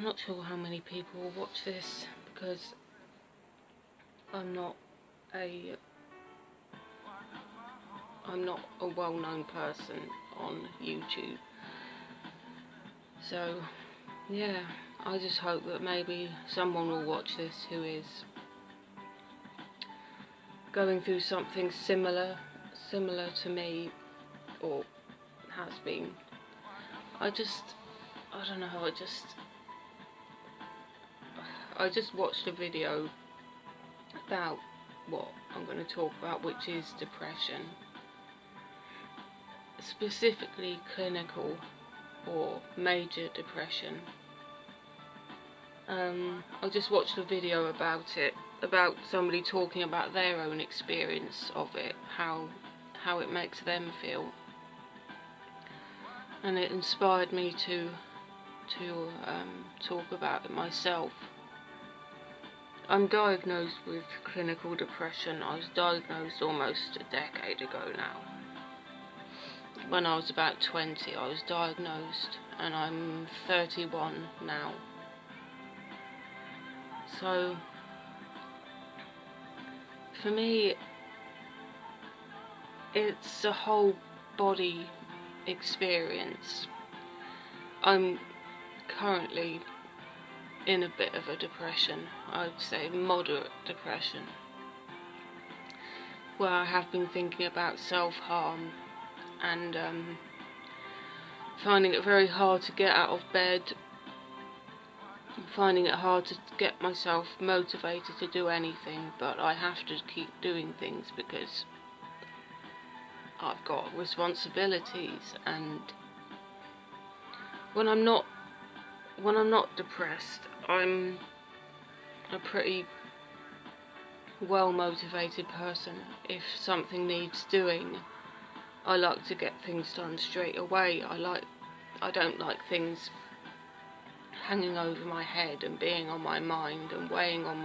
not sure how many people will watch this, because I'm not a well-known person on YouTube. So yeah, I just hope that maybe someone will watch this who is going through something similar to me, or has been. I don't know, I just watched a video about what I'm going to talk about, which is depression. Specifically clinical or major depression. I just watched a video about it, about somebody talking about their own experience of it, how it makes them feel, and it inspired me to talk about it myself. I'm diagnosed with clinical depression. I was diagnosed almost a decade ago now. When I was about 20, I was diagnosed, and I'm 31 now. So, for me, it's a whole body experience. I'm currently in a bit of a depression, I would say moderate depression, where I have been thinking about self-harm and finding it very hard to get out of bed, finding it hard to get myself motivated to do anything, but I have to keep doing things because I've got responsibilities. And when I'm not depressed, I'm a pretty well motivated person. If something needs doing, I like to get things done straight away. I don't like things hanging over my head and being on my mind and weighing on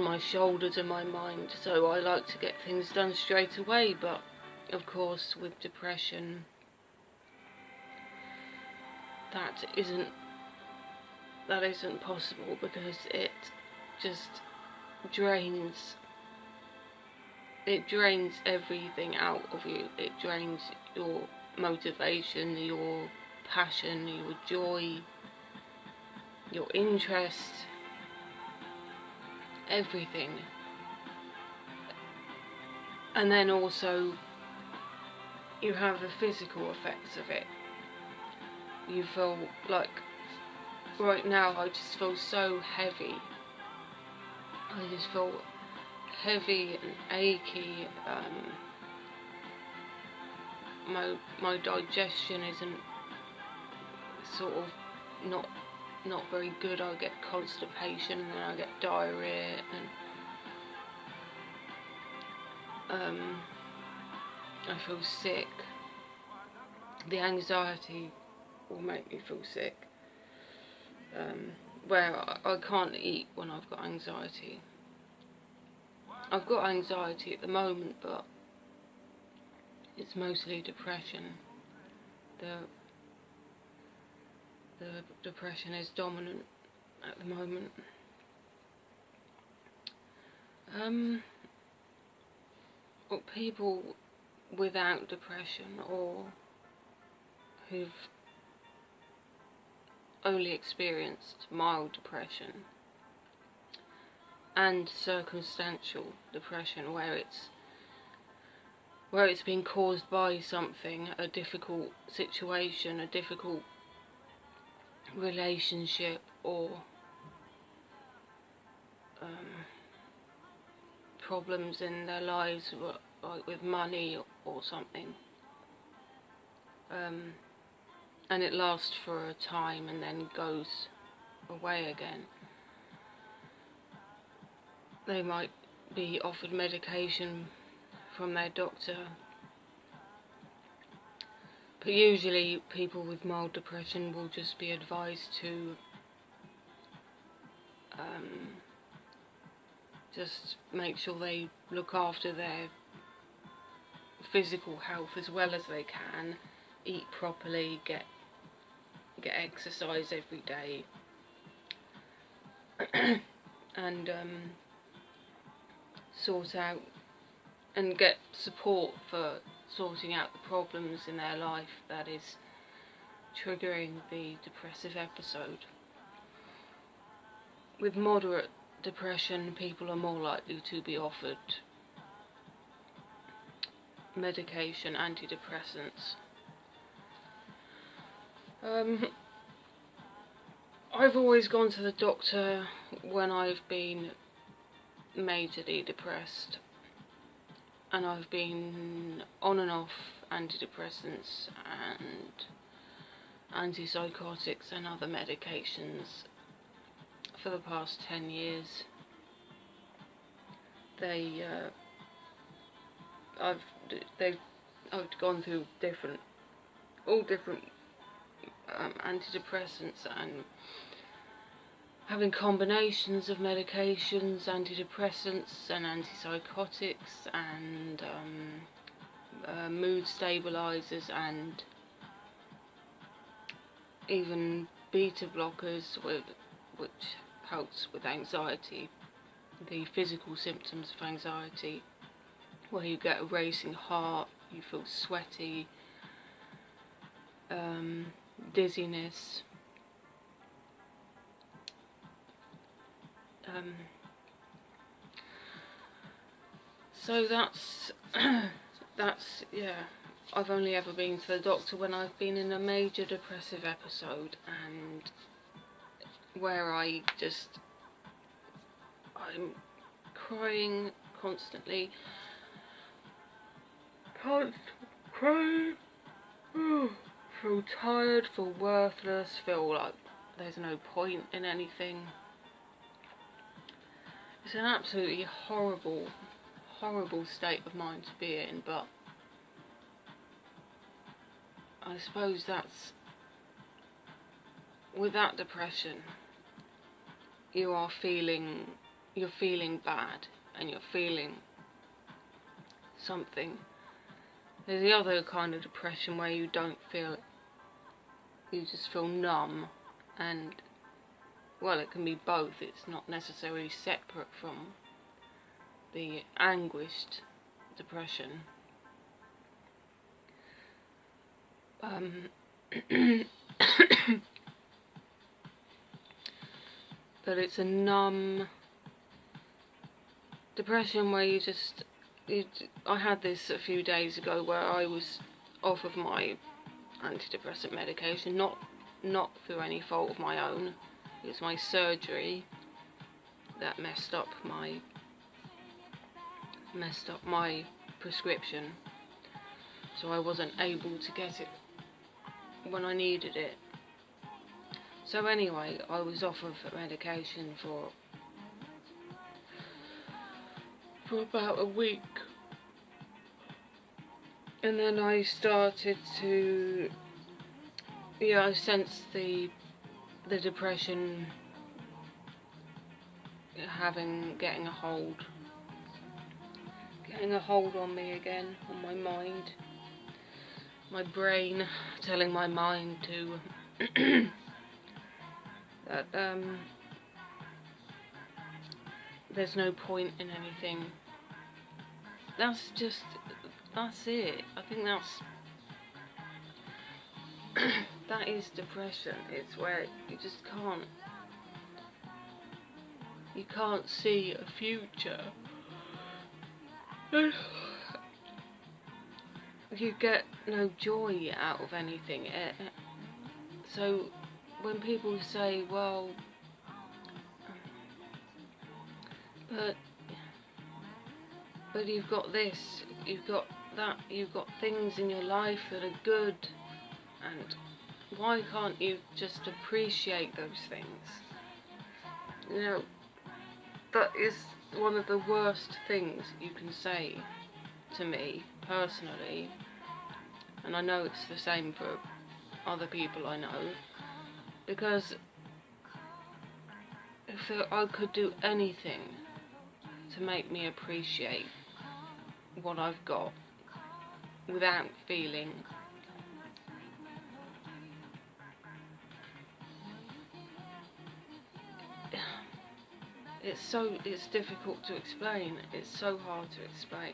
my shoulders and my mind. So I like to get things done straight away. But of course, with depression, that isn't possible, because it just drains everything out of you. It drains your motivation, your passion, your joy, your interest, everything. And then also you have the physical effects of it. You feel like, right now I just feel so heavy. I just feel heavy and achy. My digestion isn't sort of not very good. I get constipation, and then I get diarrhea, and I feel sick. The anxiety will make me feel sick. Where I can't eat when I've got anxiety. I've got anxiety at the moment, but it's mostly depression. The depression is dominant at the moment. People without depression, or who've only experienced mild depression and circumstantial depression, where it's been caused by something, a difficult situation, a difficult relationship, or problems in their lives, like with money or something, and it lasts for a time and then goes away again. They might be offered medication from their doctor, but usually people with mild depression will just be advised to just make sure they look after their physical health as well as they can, eat properly, get get exercise every day, and sort out and get support for sorting out the problems in their life that is triggering the depressive episode. With moderate depression, people are more likely to be offered medication, antidepressants. I've always gone to the doctor when I've been majorly depressed, and I've been on and off antidepressants and antipsychotics and other medications for the past 10 years. I've gone through all different antidepressants, and having combinations of medications, antidepressants and antipsychotics, and mood stabilizers, and even beta blockers, which helps with anxiety, the physical symptoms of anxiety, where you get a racing heart, you feel sweaty, dizziness, so that's yeah, I've only ever been to the doctor when I've been in a major depressive episode, and where I'm crying constantly, feel tired, feel worthless, feel like there's no point in anything. It's an absolutely horrible state of mind to be in, but I suppose with that depression, you're feeling bad, and you're feeling something. There's the other kind of depression where you don't feel it, you just feel numb, and well, it can be both, it's not necessarily separate from the anguished depression. But it's a numb depression where I had this a few days ago where I was off of my antidepressant medication, not through any fault of my own. It was my surgery that messed up my prescription, so I wasn't able to get it when I needed it. So anyway, I was off of medication for about a week, and then I started to, I sensed the depression getting a hold on me again, on my mind, my brain telling my mind to that there's no point in anything. That's it. I think that is depression. It's where you just can't see a future. You get no joy out of anything. So when people say, well, but you've got this, you've got that, you've got things in your life that are good, and why can't you just appreciate those things? That is one of the worst things you can say to me personally, and I know it's the same for other people I know, because if I could do anything to make me appreciate what I've got without feeling it's difficult to explain. It's so hard to explain.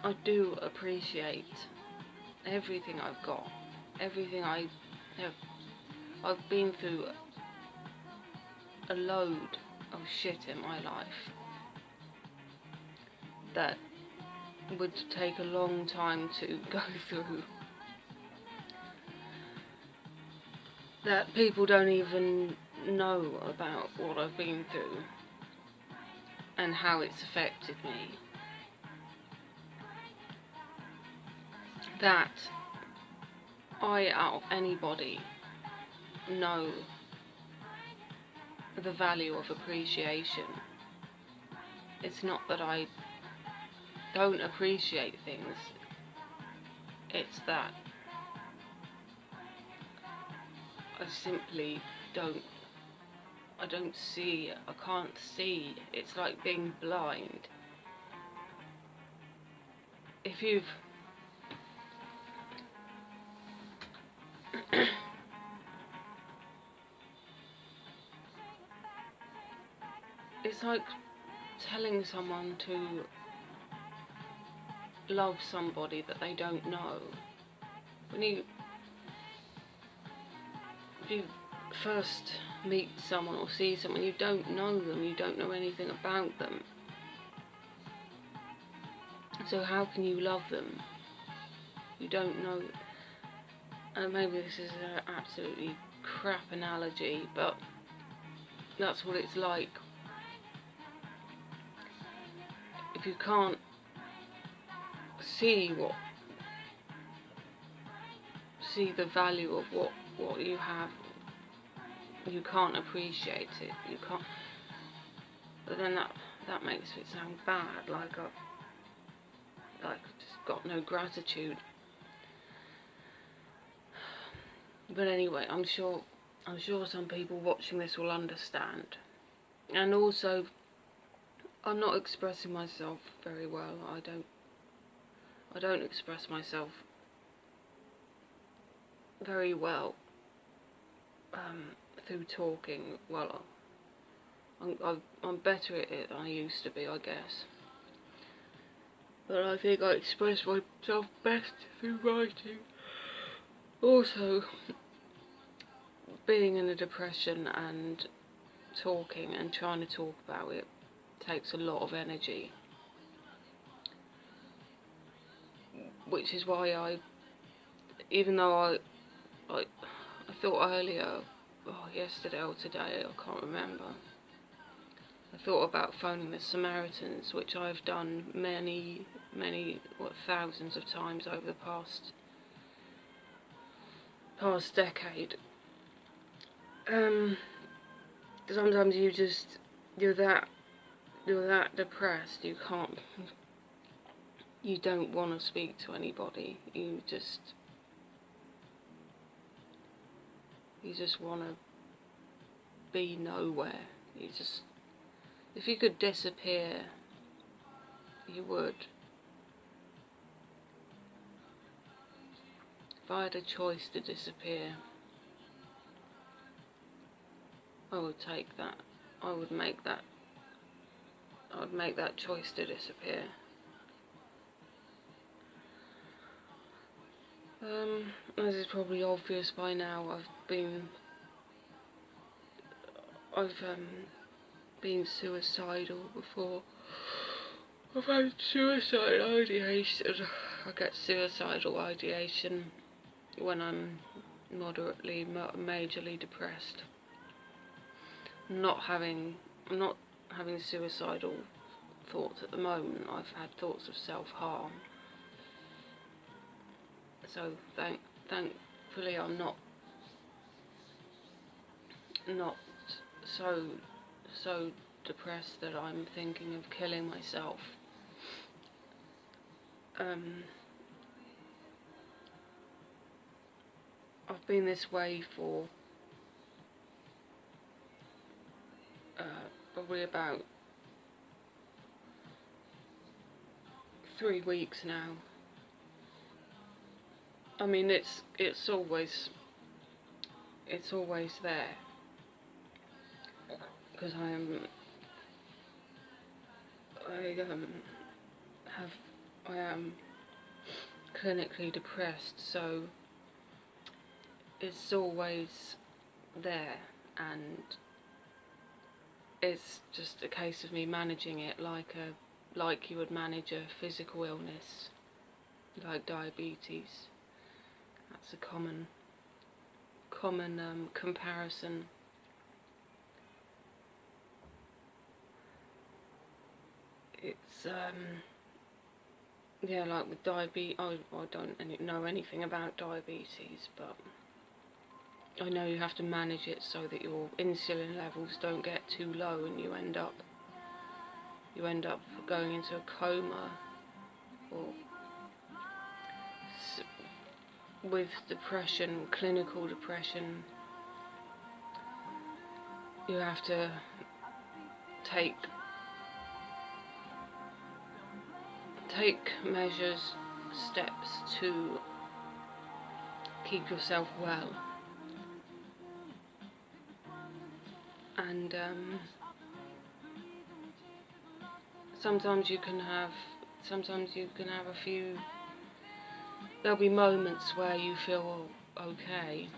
I do appreciate everything I've got, everything I have. I've been through a load of shit in my life that would take a long time to go through, that people don't even know about what I've been through and how it's affected me. That I, out of anybody, know the value of appreciation. It's not that I don't appreciate things, it's that I simply I don't see, I can't see. It's like being blind. If you've it's like telling someone to love somebody that they don't know. If you first meet someone or see someone, you don't know them, you don't know anything about them. So how can you love them? You don't know. And maybe this is an absolutely crap analogy, but that's what it's like. If you can't see the value of what you have, you can't appreciate it. You can't. But then that makes it sound bad, like I've just got no gratitude. But anyway, I'm sure some people watching this will understand. And also, I'm not expressing myself very well. I don't express myself very well through talking. Well, I'm better at it than I used to be, I guess. But I think I express myself best through writing. Also, being in a depression and talking and trying to talk about it takes a lot of energy. Which is why even though I thought earlier, yesterday or today, I can't remember, I thought about phoning the Samaritans, which I've done many, thousands of times over the past decade. Sometimes you're that depressed, you don't want to speak to anybody. You just want to be nowhere. If you could disappear, you would. If I had a choice to disappear, I would take that. I would make that choice to disappear. As is probably obvious by now, I've been suicidal before. I've had suicide ideation. I get suicidal ideation when I'm moderately, majorly depressed. I'm not having suicidal thoughts at the moment. I've had thoughts of self-harm. So thankfully I'm not so depressed that I'm thinking of killing myself. I've been this way for probably about 3 weeks now. I mean, it's always there. because I am clinically depressed, so it's always there, and it's just a case of me managing it like you would manage a physical illness like diabetes. That's a common comparison. It's yeah, like with diabetes, I don't know anything about diabetes, but I know you have to manage it so that your insulin levels don't get too low and you end up going into a coma, or with depression, clinical depression, you have to take measures, steps to keep yourself well. And sometimes you can have a few, there'll be moments where you feel okay.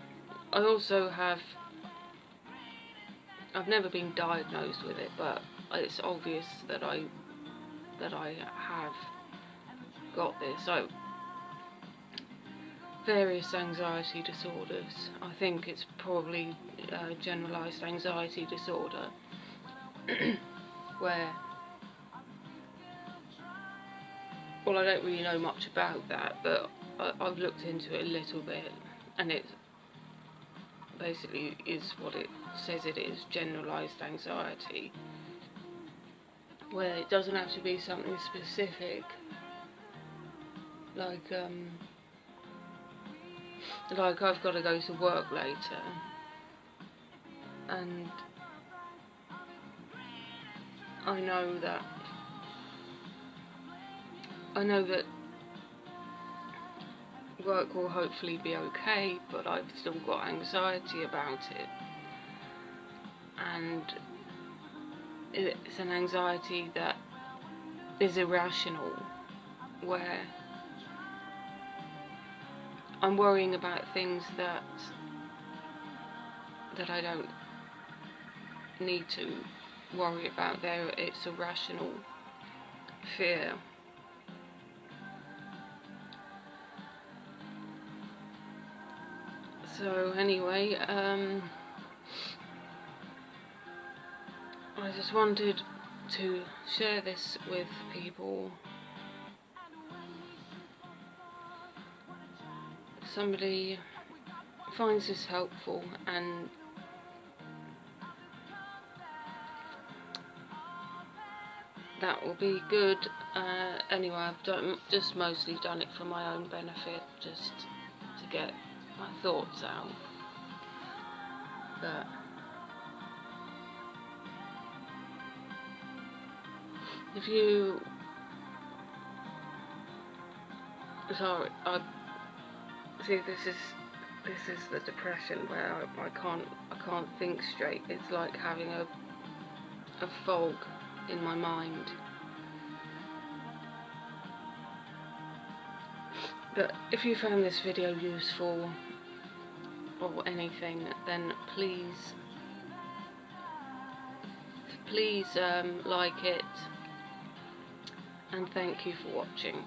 I've never been diagnosed with it, but it's obvious that I have got this. So, various anxiety disorders. I think it's probably generalised anxiety disorder, where, well, I don't really know much about that, but I've looked into it a little bit, and it basically is what it says it is, generalised anxiety, where it doesn't have to be something specific, like I've got to go to work later, and I know that work will hopefully be okay, but I've still got anxiety about it, and it's an anxiety that is irrational, where I'm worrying about things that I don't need to worry about. It's a rational fear. So anyway, I just wanted to share this with people. If somebody finds this helpful, and that will be good. Anyway, I've just mostly done it for my own benefit, just to get my thoughts out. But if you, sorry, I see, this is the depression where I can't think straight. It's like having a fog in my mind. But if you found this video useful or anything, then please like it, and thank you for watching.